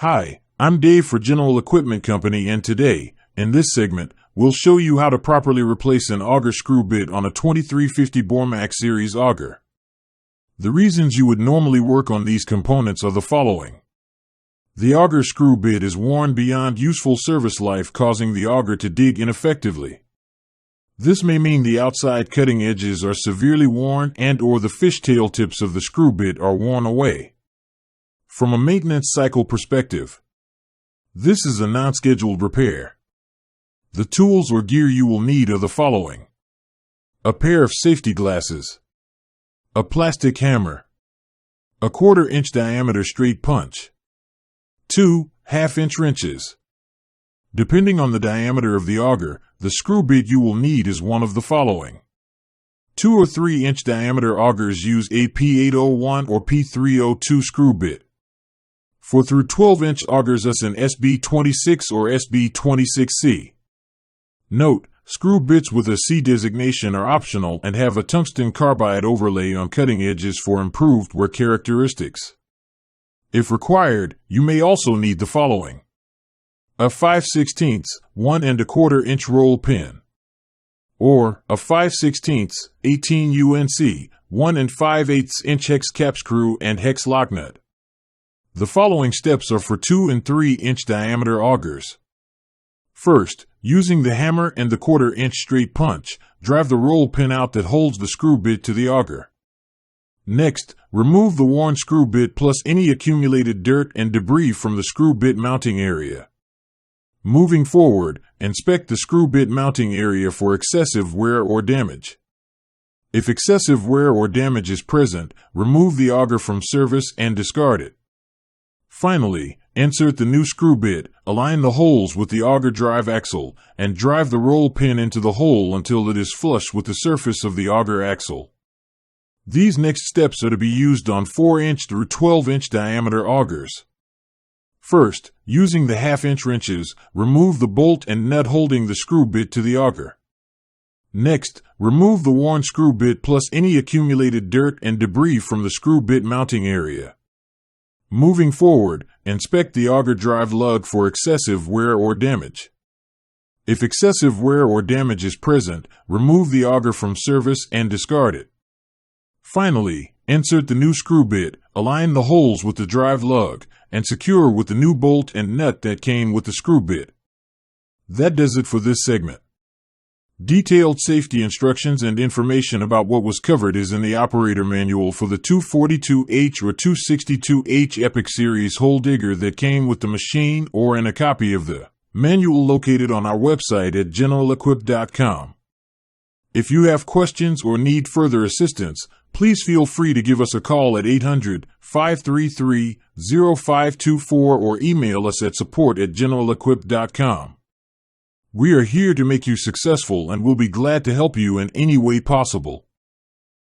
Hi, I'm Dave for General Equipment Company, and today, in this segment, we'll show you how to properly replace an auger screw bit on a 2350 BOR-MAX series auger. The reasons you would normally work on these components are the following. The auger screw bit is worn beyond useful service life, causing the auger to dig ineffectively. This may mean the outside cutting edges are severely worn and/or the fishtail tips of the screw bit are worn away. From a maintenance cycle perspective, this is a non-scheduled repair. The tools or gear you will need are the following: a pair of safety glasses, a plastic hammer, a 1/4 inch diameter straight punch, 2 1/2-inch wrenches. Depending on the diameter of the auger, the screw bit you will need is one of the following. 2 or 3-inch diameter augers use a P801 or P302 screw bit. For through 12-inch augers us an SB26 or SB26C. Note, screw bits with a C designation are optional and have a tungsten carbide overlay on cutting edges for improved wear characteristics. If required, you may also need the following: a 5/16 1 1/4 inch roll pin, or a 5/16 18 UNC 1 5/8 inch hex cap screw and hex lock nut. The following steps are for 2 and 3-inch diameter augers. First, using the hammer and the 1/4 inch straight punch, drive the roll pin out that holds the screw bit to the auger. Next, remove the worn screw bit plus any accumulated dirt and debris from the screw bit mounting area. Moving forward, inspect the screw bit mounting area for excessive wear or damage. If excessive wear or damage is present, remove the auger from service and discard it. Finally, insert the new screw bit, align the holes with the auger drive axle, and drive the roll pin into the hole until it is flush with the surface of the auger axle. These next steps are to be used on 4-inch through 12-inch diameter augers. First, using the 1/2-inch wrenches, remove the bolt and nut holding the screw bit to the auger. Next, remove the worn screw bit plus any accumulated dirt and debris from the screw bit mounting area. Moving forward, inspect the auger drive lug for excessive wear or damage. If excessive wear or damage is present, remove the auger from service and discard it. Finally, insert the new screw bit, align the holes with the drive lug, and secure with the new bolt and nut that came with the screw bit. That does it for this segment. Detailed safety instructions and information about what was covered is in the operator manual for the 242H or 262H Epic Series hole digger that came with the machine, or in a copy of the manual located on our website at generalequip.com. If you have questions or need further assistance, please feel free to give us a call at 800-533-0524 or email us at support@generalequip.com. We are here to make you successful and will be glad to help you in any way possible.